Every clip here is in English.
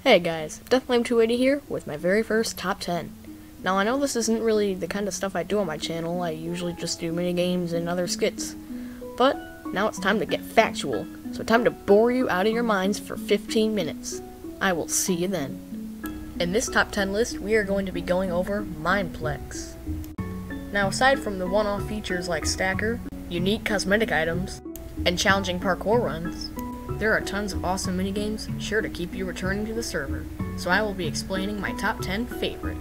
Hey guys, Deathtag280 here with my very first top 10. Now I know this isn't really the kind of stuff I do on my channel. I usually just do minigames and other skits. But now it's time to get factual, so time to bore you out of your minds for 15 minutes. I will see you then. In this top 10 list, we are going to be going over Mineplex. Now aside from the one-off features like stacker, unique cosmetic items, and challenging parkour runs, there are tons of awesome minigames sure to keep you returning to the server, so I will be explaining my top 10 favorite.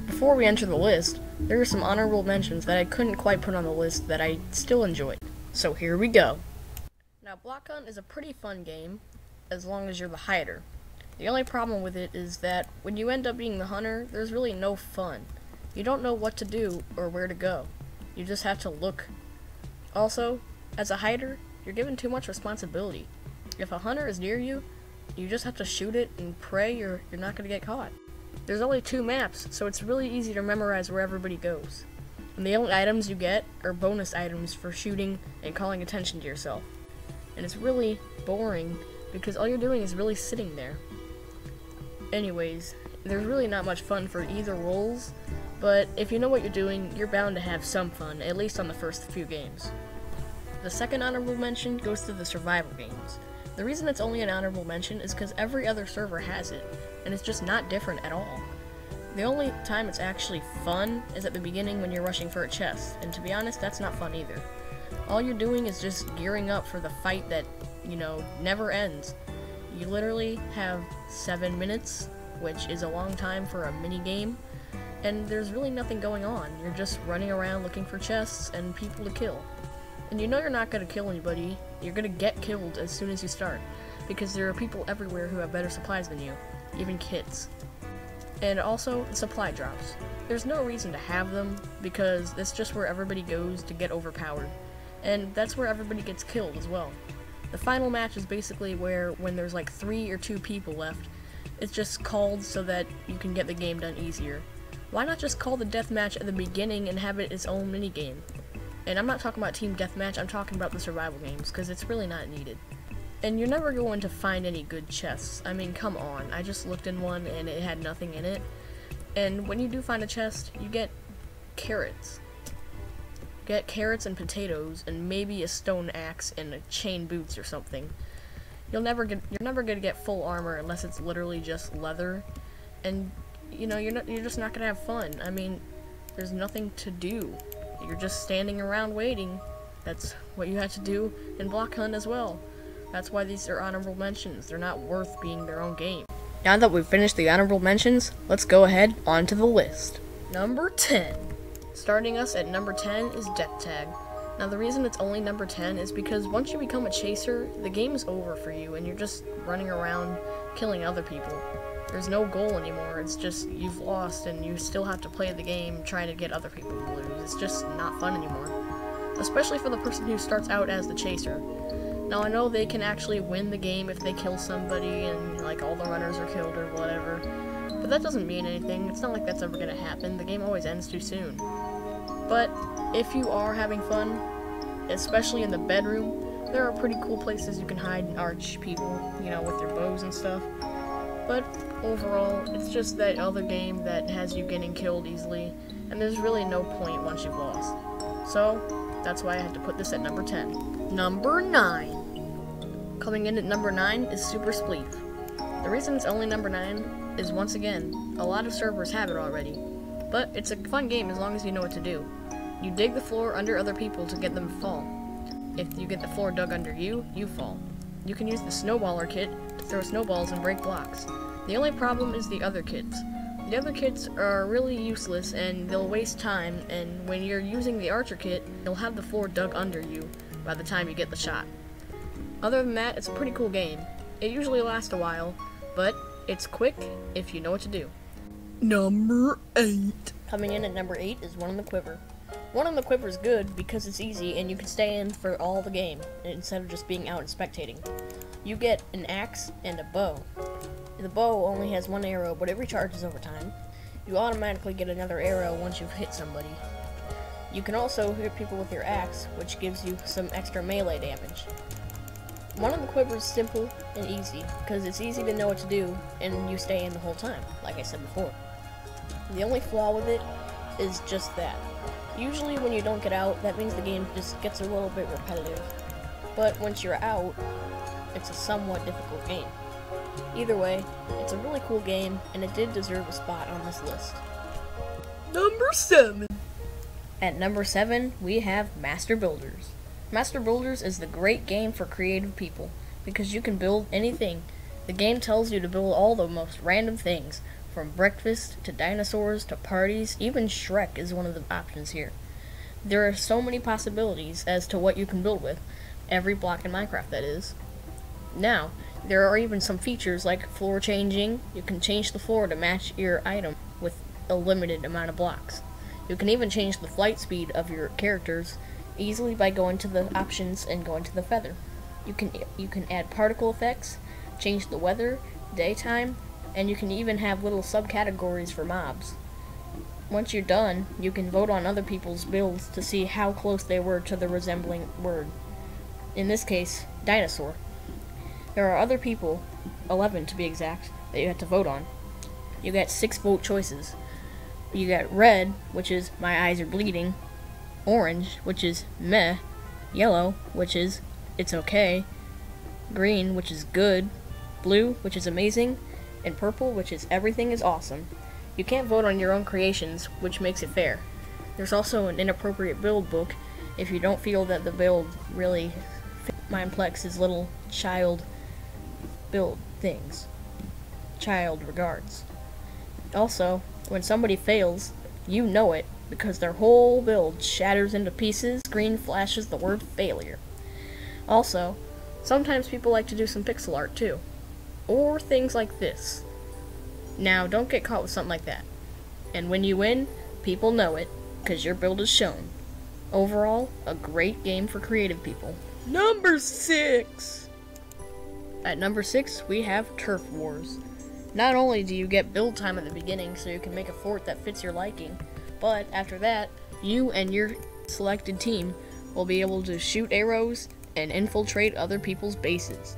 Before we enter the list, there are some honorable mentions that I couldn't quite put on the list that I still enjoyed, so here we go. Now Block Hunt is a pretty fun game, as long as you're the hider. The only problem with it is that when you end up being the hunter, there's really no fun. You don't know what to do or where to go. You just have to look. Also, as a hider, you're given too much responsibility. If a hunter is near you, you just have to shoot it and pray you're not going to get caught. There's only 2 maps, so it's really easy to memorize where everybody goes. And the only items you get are bonus items for shooting and calling attention to yourself. And it's really boring because all you're doing is really sitting there. Anyways, there's really not much fun for either roles, but if you know what you're doing, you're bound to have some fun, at least on the first few games. The second honorable mention goes to the survival games. The reason it's only an honorable mention is because every other server has it, and it's just not different at all. The only time it's actually fun is at the beginning when you're rushing for a chest, and to be honest, that's not fun either. All you're doing is just gearing up for the fight that, never ends. You literally have 7 minutes, which is a long time for a mini game, and there's really nothing going on. You're just running around looking for chests and people to kill. And you know you're not going to kill anybody, you're going to get killed as soon as you start, because there are people everywhere who have better supplies than you, even kids. And also, supply drops. There's no reason to have them, because that's just where everybody goes to get overpowered. And that's where everybody gets killed as well. The final match is basically where, when there's like 3 or 2 people left, it's just called so that you can get the game done easier. Why not just call the deathmatch at the beginning and have it its own minigame? And I'm not talking about team deathmatch, I'm talking about the survival games, because it's really not needed. And you're never going to find any good chests. I mean, come on, I just looked in one and it had nothing in it. And when you do find a chest, you get carrots. Get carrots and potatoes, and maybe a stone axe and a chain boots or something. You're never gonna get full armor unless it's literally just leather. And, you're just not gonna have fun. I mean, there's nothing to do. You're just standing around waiting. That's what you had to do in Block Hunt as well. That's why these are honorable mentions. They're not worth being their own game. Now that we've finished the honorable mentions, let's go ahead onto the list. Number 10. Starting us at number 10 is Deathtag. Now the reason it's only number 10 is because once you become a chaser, the game is over for you and you're just running around killing other people. There's no goal anymore, it's just you've lost and you still have to play the game trying to get other people to lose. It's just not fun anymore. Especially for the person who starts out as the chaser. Now I know they can actually win the game if they kill somebody and like all the runners are killed or whatever, but that doesn't mean anything. It's not like that's ever gonna happen. The game always ends too soon. But if you are having fun, especially in the bedroom, there are pretty cool places you can hide and arch people, with your bows and stuff. But overall, it's just that other game that has you getting killed easily, and there's really no point once you've lost. So, that's why I had to put this at number 10. Number 9. Coming in at number 9 is Super Spleef. The reason it's only number 9 is, once again, a lot of servers have it already. But it's a fun game as long as you know what to do. You dig the floor under other people to get them to fall. If you get the floor dug under you, you fall. You can use the snowballer kit to throw snowballs and break blocks. The only problem is the other kits. The other kits are really useless and they'll waste time, and when you're using the archer kit, you'll have the floor dug under you by the time you get the shot. Other than that, it's a pretty cool game. It usually lasts a while, but it's quick if you know what to do. Number 8. Coming in at number 8 is One on the Quiver. One on the Quiver is good because it's easy and you can stay in for all the game instead of just being out and spectating. You get an axe and a bow. The bow only has 1 arrow, but it recharges over time. You automatically get another arrow once you've hit somebody. You can also hit people with your axe, which gives you some extra melee damage. One of the Quivers is simple and easy, because it's easy to know what to do, and you stay in the whole time, like I said before. The only flaw with it is just that. Usually when you don't get out, that means the game just gets a little bit repetitive. But once you're out, it's a somewhat difficult game. Either way, it's a really cool game, and it did deserve a spot on this list. Number 7. At number 7, we have Master Builders. Master Builders is the great game for creative people, because you can build anything. The game tells you to build all the most random things, from breakfast to dinosaurs to parties. Even Shrek is one of the options here. There are so many possibilities as to what you can build with, every block in Minecraft that is. Now, there are even some features like floor changing. You can change the floor to match your item with a limited amount of blocks. You can even change the flight speed of your characters easily by going to the options and going to the feather. You can add particle effects, change the weather, daytime, and you can even have little subcategories for mobs. Once you're done, you can vote on other people's builds to see how close they were to the resembling word. In this case, dinosaur. There are other people, 11 to be exact, that you have to vote on. You get 6 vote choices. You got red, which is my eyes are bleeding, orange, which is meh, yellow, which is it's okay, green, which is good, blue, which is amazing, and purple, which is everything is awesome. You can't vote on your own creations, which makes it fair. There's also an inappropriate build book if you don't feel that the build really fits Mineplex's little child build things. Child regards. Also, when somebody fails, you know it, because their whole build shatters into pieces. Screen flashes the word failure. Also, sometimes people like to do some pixel art too, or things like this. Now, don't get caught with something like that. And when you win, people know it, because your build is shown. Overall, a great game for creative people. Number 6. At number 6, we have Turf Wars. Not only do you get build time at the beginning so you can make a fort that fits your liking, but after that, you and your selected team will be able to shoot arrows and infiltrate other people's bases.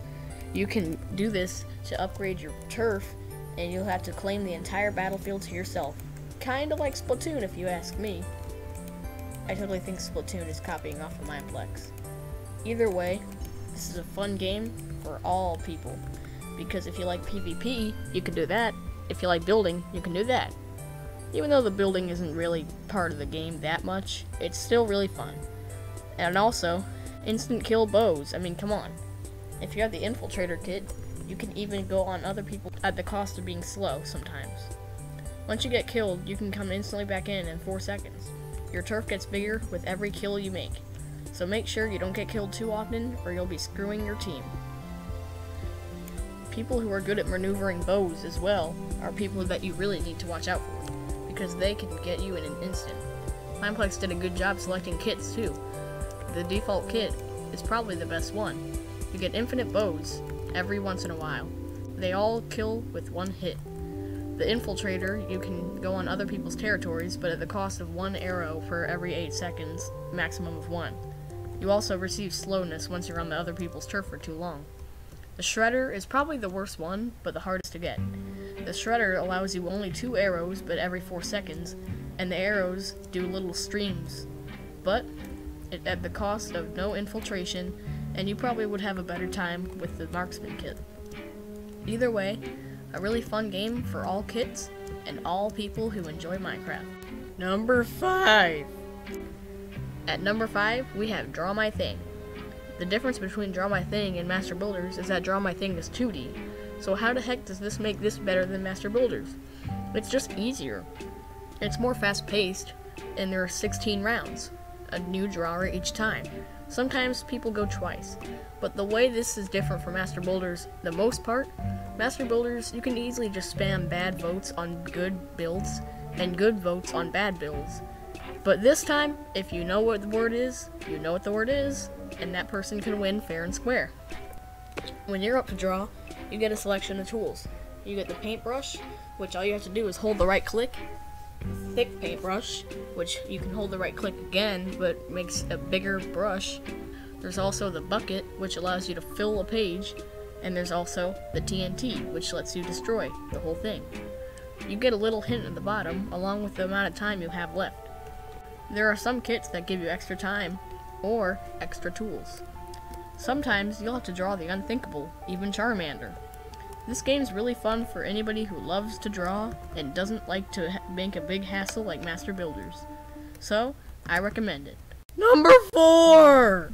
You can do this to upgrade your turf, and you'll have to claim the entire battlefield to yourself. Kinda like Splatoon if you ask me. I totally think Splatoon is copying off of Mineplex. Either way, this is a fun game for all people, because if you like PvP, you can do that. If you like building, you can do that. Even though the building isn't really part of the game that much, it's still really fun. And also, instant kill bows. I mean, come on. If you have the infiltrator kit, you can even go on other people at the cost of being slow sometimes. Once you get killed, you can come instantly back in 4 seconds. Your turf gets bigger with every kill you make, so make sure you don't get killed too often or you'll be screwing your team. People who are good at maneuvering bows as well are people that you really need to watch out for, because they can get you in an instant. Mineplex did a good job selecting kits too. The default kit is probably the best one. You get infinite bows every once in a while. They all kill with one hit. The infiltrator, you can go on other people's territories, but at the cost of 1 arrow for every 8 seconds, maximum of 1. You also receive slowness once you're on the other people's turf for too long. The shredder is probably the worst one, but the hardest to get. The shredder allows you only 2 arrows, but every 4 seconds, and the arrows do little streams, but at the cost of no infiltration, and you probably would have a better time with the marksman kit. Either way, a really fun game for all kits and all people who enjoy Minecraft. Number 5. At number 5, we have Draw My Thing. The difference between Draw My Thing and Master Builders is that Draw My Thing is 2D. So how the heck does this make this better than Master Builders? It's just easier. It's more fast-paced, and there are 16 rounds. A new drawer each time. Sometimes people go twice. But the way this is different from Master Builders, the most part, Master Builders, you can easily just spam bad votes on good builds, and good votes on bad builds. But this time, if you know what the word is, you know what the word is, and that person can win fair and square. When you're up to draw, you get a selection of tools. You get the paintbrush, which all you have to do is hold the right click. Thick paintbrush, which you can hold the right click again, but makes a bigger brush. There's also the bucket, which allows you to fill a page, and there's also the TNT, which lets you destroy the whole thing. You get a little hint at the bottom, along with the amount of time you have left. There are some kits that give you extra time, or extra tools. Sometimes you'll have to draw the unthinkable, even Charmander. This game's really fun for anybody who loves to draw and doesn't like to make a big hassle like Master Builders. So, I recommend it. Number 4!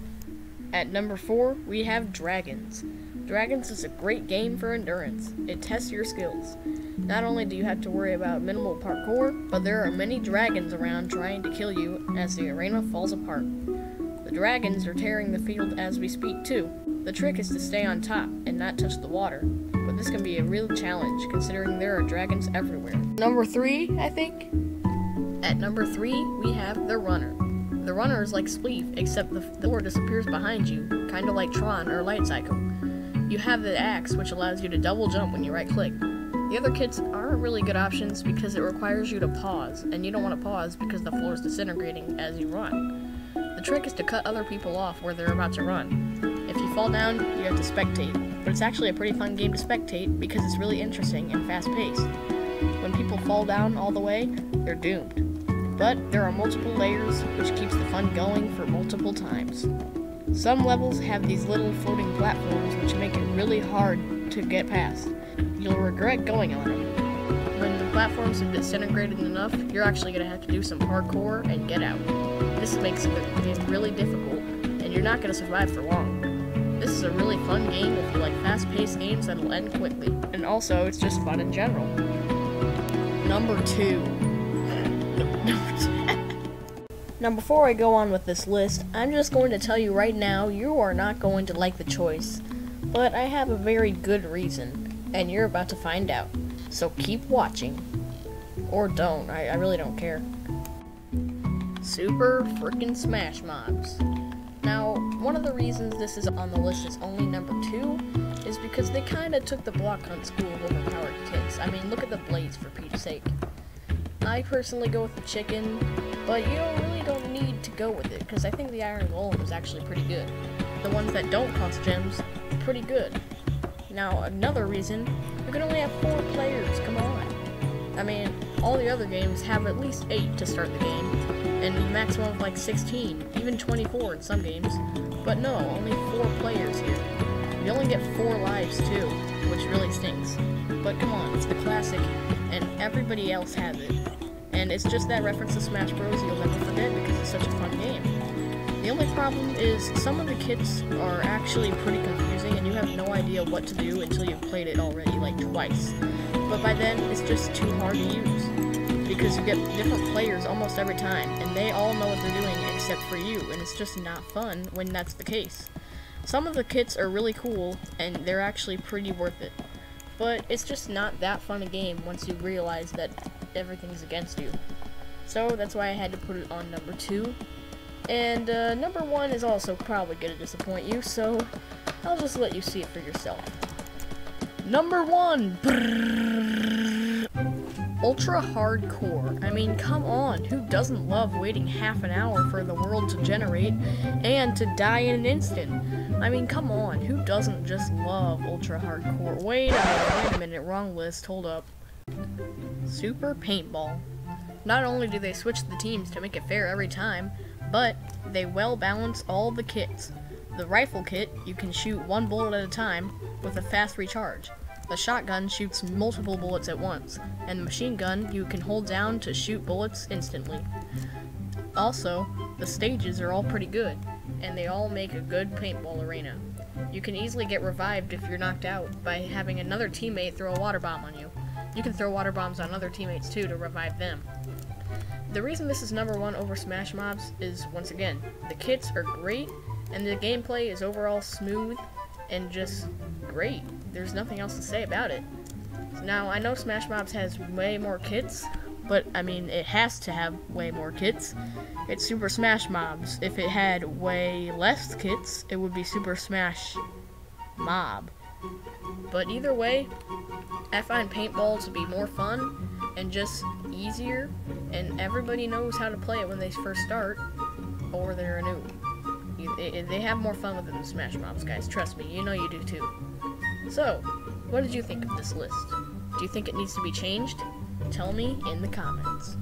At number 4, we have Dragons. Dragons is a great game for endurance. It tests your skills. Not only do you have to worry about minimal parkour, but there are many dragons around trying to kill you as the arena falls apart. The dragons are tearing the field as we speak too. The trick is to stay on top and not touch the water, but this can be a real challenge considering there are dragons everywhere. Number 3, I think? At number 3, we have the Runner. The Runner is like Spleef, except the door disappears behind you, kinda like Tron or Light Cycle. You have the axe, which allows you to double jump when you right click. The other kits aren't really good options because it requires you to pause, and you don't want to pause because the floor is disintegrating as you run. The trick is to cut other people off where they're about to run. If you fall down, you have to spectate, but it's actually a pretty fun game to spectate because it's really interesting and fast-paced. When people fall down all the way, they're doomed. But there are multiple layers, which keeps the fun going for multiple times. Some levels have these little floating platforms which make it really hard to get past. You'll regret going on them. When the platforms have disintegrated enough, you're actually going to have to do some parkour and get out. This makes the game really difficult, and you're not going to survive for long. This is a really fun game if you like fast-paced games that'll end quickly, and also it's just fun in general. Number 2. Now before I go on with this list, I'm just going to tell you right now, you are not going to like the choice. But I have a very good reason, and you're about to find out. So keep watching. Or don't, I really don't care. Super frickin' Smash Mobs. Now, one of the reasons this is on the list is only number 2 is because they kinda took the Block Hunt school of overpowered kits. I mean, look at the blades for Pete's sake. I personally go with the chicken, but you really don't need to go with it, because I think the Iron Golem is actually pretty good. The ones that don't cost gems are pretty good. Now, another reason, you can only have 4 players, come on. I mean, all the other games have at least 8 to start the game, and a maximum of like 16, even 24 in some games. But no, only 4 players here. You only get 4 lives too, which really stinks. But come on, it's the classic, and everybody else has it. And it's just that reference to Smash Bros. You'll never forget because it's such a fun game. The only problem is some of the kits are actually pretty confusing and you have no idea what to do until you've played it already, like twice. But by then, it's just too hard to use. Because you get different players almost every time, and they all know what they're doing except for you, and it's just not fun when that's the case. Some of the kits are really cool, and they're actually pretty worth it. But it's just not that fun a game once you realize that everything's against you. So that's why I had to put it on number 2. And number 1 is also probably going to disappoint you, so I'll just let you see it for yourself. Number 1! Ultra Hardcore. I mean, come on, who doesn't love waiting half an hour for the world to generate and to die in an instant? I mean, come on, who doesn't just love Ultra Hardcore? Wait a minute, wrong list, hold up. Super Paintball. Not only do they switch the teams to make it fair every time, but they well balance all the kits. The rifle kit, you can shoot 1 bullet at a time with a fast recharge. The shotgun shoots multiple bullets at once, and the machine gun you can hold down to shoot bullets instantly. Also, the stages are all pretty good, and they all make a good paintball arena. You can easily get revived if you're knocked out by having another teammate throw a water bomb on you. You can throw water bombs on other teammates too to revive them. The reason this is number 1 over Smash Mobs is, once again, the kits are great, and the gameplay is overall smooth and just great. There's nothing else to say about it. Now, I know Smash Mobs has way more kits, but, I mean, it has to have way more kits. It's Super Smash Mobs. If it had way less kits, it would be Super Smash Mob. But either way, I find Paintball to be more fun and just easier, and everybody knows how to play it when they first start, or they're a noob. They have more fun with it than Smash Mobs, guys. Trust me, you know you do too. So, what did you think of this list? Do you think it needs to be changed? Tell me in the comments.